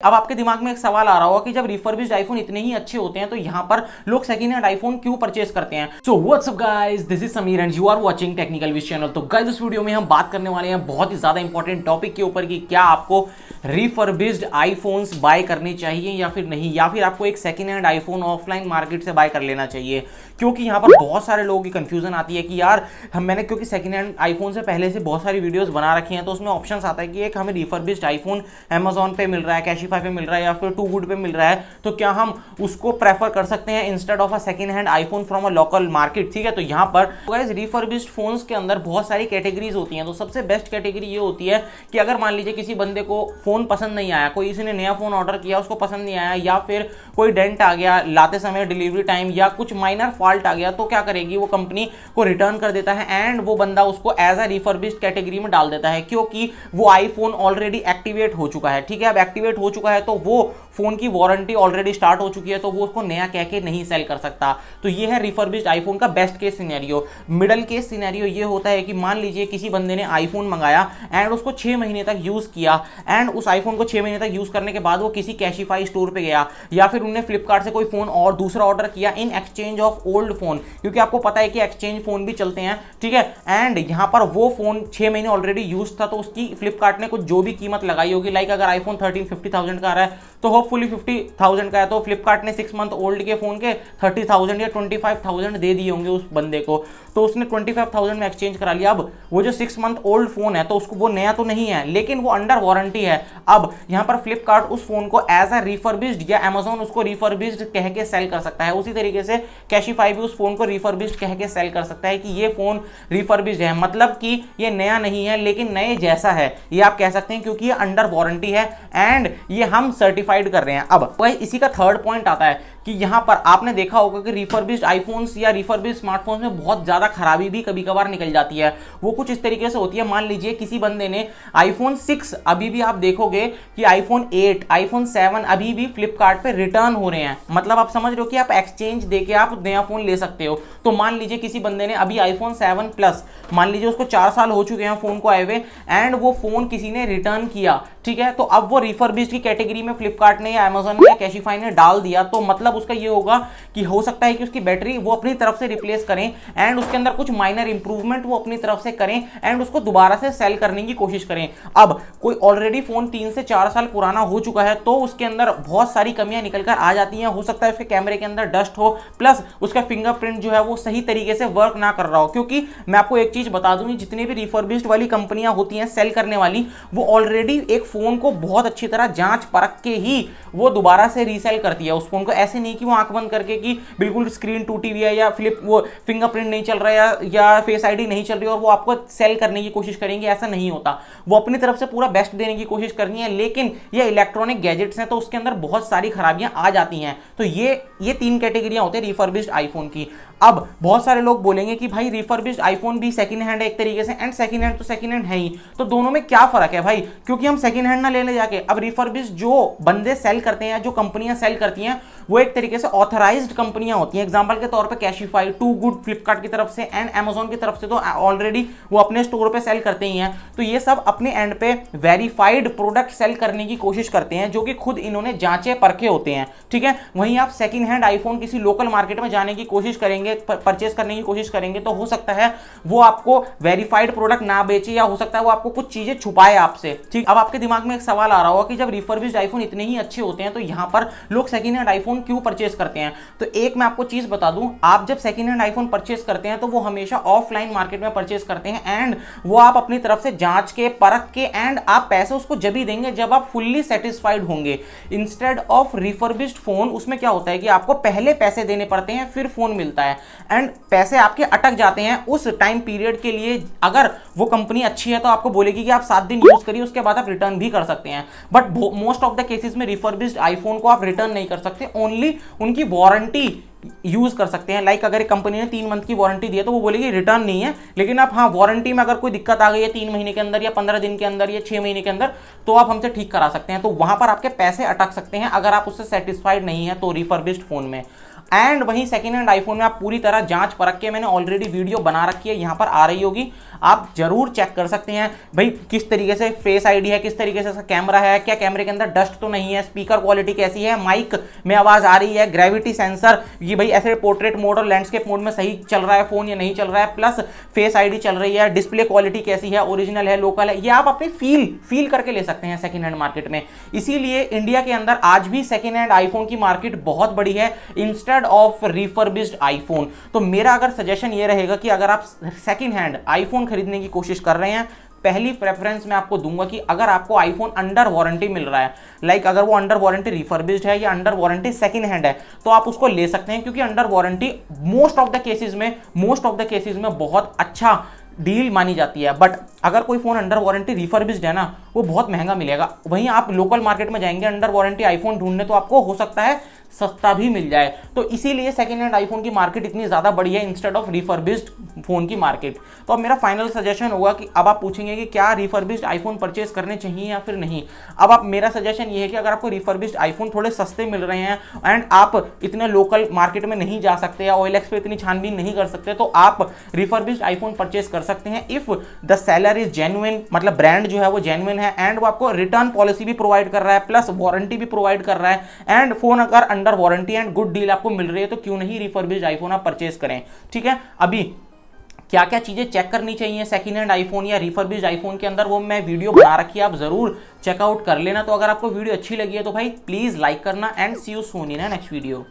अब आपके दिमाग में एक सवाल आ रहा होगा कि जब रिफर्बिश्ड आईफोन इतने ही अच्छे होते हैं तो यहां पर लोग सेकंड हैंड आईफोन क्यों परचेस करते हैं। So what's up guys, this is Sameer and you are watching Technical Wiz channel. तो गाइस इस वीडियो में हम बात करने वाले हैं बहुत ही ज्यादा इंपॉर्टेंट टॉपिक के ऊपर कि क्या आपको रिफर्बिश्ड आईफोन्स बाय करने चाहिए या फिर नहीं, या फिर आपको एक second hand iPhone offline market से बाय कर लेना चाहिए। क्योंकि यहां पर बहुत सारे लोगों की कंफ्यूजन आती है कि यार मैंने क्योंकि सेकंड हैंड आईफोन से पहले से बहुत सारी वीडियोस बना रखी हैं तो उसमें ऑप्शंस आता है कि एक हमें रिफर्बिश्ड आईफोन Amazon पे मिल रहा है, कैशिफाई पे मिल रहा है या फिर टू गुड पे मिल रहा है, तो क्या हम उसको प्रेफर कर सकते हैं instead of a second hand iPhone from a local market. ठीक है, तो यहां पर गाइस रिफर्बिश्ड फोन्स के अंदर बहुत सारी कैटेगरीज होती हैं। तो सबसे बेस्ट कैटेगरी ये होती है कि अगर मान लीजिए किसी बंदे को फोन पसंद नहीं आया, कोई किसी ने नया फोन ऑर्डर किया उसको पसंद नहीं आया, या फिर कोई डेंट आ गया लाते समय डिलीवरी टाइम या कुछ माइनर फॉल्ट आ गया, तो क्या करेगी वो कंपनी को रिटर्न कर देता है एंड वो बंदा उसको एज अ रिफर्बिश्ड कैटेगरी में डाल देता है क्योंकि वो आईफोन ऑलरेडी एक्टिवेट हो चुका है। ठीक है, अब एक्टिवेट हो चुका है तो वो फोन की वारंटी ऑलरेडी स्टार्ट हो चुकी है तो वो उसको नया कह के नहीं सेल कर सकता। तो ये है रिफर्बिश्ड आईफोन का best case scenario. Middle case scenario ये होता है कि मान लीजिए किसी बंदे ने आईफोन मंगाया एंड उसको 6 महीने तक यूज किया एंड उस आईफोन को 6 महीने तक यूज करने के बाद वो किसी कैशिफाई स्टोर पे गया या फिर उन्होंने फ्लिपकार्ट से कोई फोन और दूसरा ऑर्डर किया in exchange of old phone, क्योंकि आपको पता है कि एक्सचेंज फोन भी चलते हैं। ठीक है, एंड यहां पर वो फोन 6 महीने ऑलरेडी यूज था तो उसकी फ्लिपकार्ट ने कुछ जो भी कीमत लगाई होगी, लाइक अगर आईफोन 13 50,000 का आ रहा है तो होपफुली 50,000 का है, तो फ्लिपकार्ट ने 6 मंथ ओल्ड के फोन के 30,000 या 25,000 दे दिए होंगे उस बंदे को, तो उसने 25,000 में एक्सचेंज करा लिया। अब वो जो 6 मंथ ओल्ड फोन है तो उसको वो नया तो नहीं है लेकिन वो अंडर वारंटी है। अब यहां पर फ्लिपकार्ट उस फोन को एज अ रिफर्बिश्ड या Amazon उसको रिफर्बिश्ड कह के सेल कर सकता है। उसी तरीके से कैशिफाई भी उस फोन को रिफर्बिश्ड कह के सेल कर सकता है कि ये फोन रिफर्बिश्ड है, मतलब कि ये नया नहीं है लेकिन नए जैसा है, ये आप कह सकते हैं क्योंकि ये अंडर वारंटी है एंड ये हम सर्टिफाइड कर रहे हैं। अब इसी का थर्ड पॉइंट आता है कि यहां पर आपने देखा होगा कि रिफर्बिश्ड आईफोन्स या रिफर्बिश्ड स्मार्टफोन्स में बहुत ज्यादा खराबी भी कभी कभार निकल जाती है। वो कुछ इस तरीके से होती है, मान लीजिए किसी बंदे ने आईफोन 6, अभी भी आप देखोगे कि आईफोन 8 आईफोन 7 अभी भी फ्लिपकार्ट पे रिटर्न हो रहे हैं, मतलब आप समझ रहे हो कि आप एक्सचेंज देके आप नया फोन ले सकते हो। तो मान लीजिए किसी बंदे ने अभी आईफोन 7 प्लस, मान लीजिए उसको 4 साल हो चुके हैं फोन को आए हुए एंड वो फोन किसी ने रिटर्न किया, ठीक है, तो अब वो रिफर्बिश्ड की कैटेगरी में फ्लिपकार्ट ने या Amazon ने या कैशिफाई ने डाल दिया, तो मतलब उसका ये होगा कि हो सकता है कि उसकी बैटरी वो अपनी तरफ से रिप्लेस करें एंड उसके अंदर कुछ माइनर इंप्रूवमेंट वो अपनी तरफ से करें एंड उसको दोबारा से सेल करने की कोशिश करें। अब कोई ऑलरेडी फोन 3 से 4 साल पुराना हो चुका है तो उसके अंदर बहुत सारी कमियां निकल कर आ जाती हैं। हो सकता है उसके कैमरे के अंदर डस्ट हो, प्लस उसका फिंगरप्रिंट जो है वो सही तरीके से वर्क ना कर रहा हो। क्योंकि मैं आपको एक चीज बता दूं, जितनी भी रिफर्बिश्ड वाली कंपनियां होती हैं सेल करने वाली, वो ऑलरेडी एक फोन को बहुत अच्छी तरह जांच परख के ही वो दोबारा से रीसेल करती है उस फोन को। ऐसे नहीं कि वो आंख बंद करके कि बिल्कुल स्क्रीन टूटी हुई है या वो फिंगरप्रिंट नहीं चल रहा है या फेस आईडी नहीं चल रही और वो आपको सेल करने की कोशिश करेंगे, ऐसा नहीं होता। वो अपनी तरफ से पूरा बेस्ट देने की कोशिश करनी है, लेकिन ये इलेक्ट्रॉनिक गैजेट्स हैं तो उसके अंदर बहुत सारी खराबियां आ जाती हैं। तो ये 3 कैटेगरियां होती है रिफर्बिश्ड आईफोन की। अब बहुत सारे लोग बोलेंगे कि भाई रिफर्बिश्ड आईफोन भी सेकंड हैंड है एक तरीके से, एंड सेकंड हैंड तो सेकंड हैंड है ही, तो दोनों में क्या फर्क है भाई, क्योंकि हम सेकंड हैंड ना लेने जाके अब रिफर्बिश्ड जो बंदे सेल करते हैं, जो कंपनियां सेल करती हैं, वो एक तरीके से ऑथराइज्ड कंपनियां होती हैं। एग्जांपल के तौर पे कैशिफाई, टू गुड फ्लिपकार्ट की तरफ से एंड Amazon की तरफ से तो ऑलरेडी वो अपने स्टोर पे सेल करते ही हैं। तो ये सब अपने एंड पे वेरीफाइड प्रोडक्ट सेल करने की कोशिश करते हैं जो कि खुद इन्होंने जांचे परखे होते हैं। ठीक है, वहीं आप सेकंड हैंड आईफोन किसी लोकल मार्केट में जाने की कोशिश करेंगे, परचेस करने की कोशिश करेंगे, तो हो सकता है वो आपको वेरीफाइड प्रोडक्ट ना बेचे या हो सकता है वो आपको कुछ चीजें छुपाए आपसे। ठीक, अब आपके दिमाग में एक सवाल आ रहा होगा कि जब रिफर्बिश्ड आईफोन इतने ही अच्छे होते हैं तो यहां पर लोग सेकंड हैंड आईफोन क्यों परचेस करते हैं। तो एक मैं आपको चीज बता दूं, आप जब सेकंड हैंड आईफोन परचेस करते हैं तो वो हमेशा ऑफलाइन मार्केट में परचेस करते हैं एंड वो आप अपनी तरफ से जांच के परख के एंड आप पैसे उसको जब ही देंगे जब आप फुल्ली सेटिस्फाइड होंगे। इंस्टेड ऑफ रिफर्बिश्ड फोन, उसमें क्या होता है कि आपको पहले पैसे देने पड़ते हैं फिर फोन मिलता है एंड पैसे आपके अटक जाते हैं उस टाइम पीरियड के लिए। अगर वो कंपनी अच्छी है तो आपको बोलेगी कि आप 7 दिन यूज करिए, उसके बाद आप रिटर्न भी कर सकते हैं, but most of the cases में रिफर्बिश्ड आईफोन को आप रिटर्न नहीं कर सकते, ओनली उनकी वारंटी यूज कर सकते हैं। लाइक अगर एक कंपनी ने 3 मंथ की वारंटी दी है तो वो बोलेगी रिटर्न नहीं है, लेकिन आप हाँ वारंटी में अगर कोई दिक्कत आ गई है 3 महीने के अंदर या 15 दिन के अंदर या 6 महीने के अंदर तो आप हमसे ठीक करा सकते हैं। तो वहां पर आपके पैसे अटक सकते हैं अगर आप उससे सेटिस्फाइड नहीं है तो रिफर्बिश्ड फोन में। एंड वहीं सेकेंड हैंड आईफोन में आप पूरी तरह जांच परख के, मैंने ऑलरेडी वीडियो बना रखी है, यहां पर आ रही होगी, आप जरूर चेक कर सकते हैं भाई किस तरीके से फेस आईडी है, किस तरीके से कैमरा है, क्या कैमरे के अंदर डस्ट तो नहीं है, स्पीकर क्वालिटी कैसी है, माइक में आवाज आ रही है, ग्रेविटी सेंसर ये भाई ऐसे पोर्ट्रेट मोड और लैंडस्केप मोड में सही चल रहा है फोन या नहीं चल रहा है, प्लस फेस आईडी चल रही है, डिस्प्ले क्वालिटी कैसी है, ओरिजिनल है, लोकल है, ये आप अपनी फील करके ले सकते हैं सेकेंड हैंड मार्केट में। इसीलिए इंडिया के अंदर आज भी सेकेंड हैंड आईफोन की मार्केट बहुत बड़ी है इंस्टेड ऑफ रिफर्बिश्ड आईफोन। तो मेरा अगर सजेशन ये रहेगा कि अगर आप सेकेंड हैंड आईफोन खरीदने की कोशिश कर रहे हैं, पहली प्रेफरेंस मैं आपको दूंगा कि अगर आपको आईफोन अंडर वारंटी मिल रहा है, लाइक अगर वो अंडर वारंटी रिफर्बिश्ड है या अंडर वारंटी सेकंड हैंड है, तो आप उसको ले सकते हैं, क्योंकि under warranty most of the cases में बहुत अच्छा डील मानी जाती है। बट अगर कोई फोन अंडर वारंटी रिफर्बिश्ड है ना, वो बहुत महंगा मिलेगा। वहीं आप लोकल मार्केट में जाएंगे अंडर वारंटी आईफोन ढूंढने, तो आपको हो सकता है सस्ता भी मिल जाए। तो इसीलिए सेकेंड हैंड आईफोन की मार्केट इतनी ज्यादा बड़ी है इंस्टेड ऑफ रिफर्बिश्ड फोन की मार्केट। तो अब मेरा फाइनल सजेशन होगा कि अब आप पूछेंगे कि क्या रिफर्बिश्ड आईफोन परचेज करने चाहिए या फिर नहीं। अब आप, मेरा सजेशन ये है कि अगर आपको रिफर्बिश्ड आईफोन थोड़े सस्ते मिल रहे हैं एंड आप इतने लोकल मार्केट में नहीं जा सकते या OLX पे इतनी छानबीन नहीं कर सकते, तो आप रिफर्बिश्ड आईफोन परचेज कर सकते हैं if the seller is genuine, मतलब ब्रांड जो है वो जेन्युइन है एंड वो आपको रिटर्न पॉलिसी भी प्रोवाइड कर रहा है, प्लस वारंटी भी प्रोवाइड कर रहा है, एंड फोन अगर under warranty and good deal आपको मिल रही है, तो क्यों नहीं रिफर्बिश्ड आईफोन आप परचेज करें। ठीक है, अभी क्या क्या चीजें चेक करनी चाहिए सेकेंड हैंड आईफोन या रिफर्बिश्ड आईफोन के अंदर, वो मैं वीडियो बना रखी है, आप जरूर चेकआउट कर लेना। तो अगर आपको वीडियो अच्छी लगी है तो भाई प्लीज लाइक करना and see you soon in next video.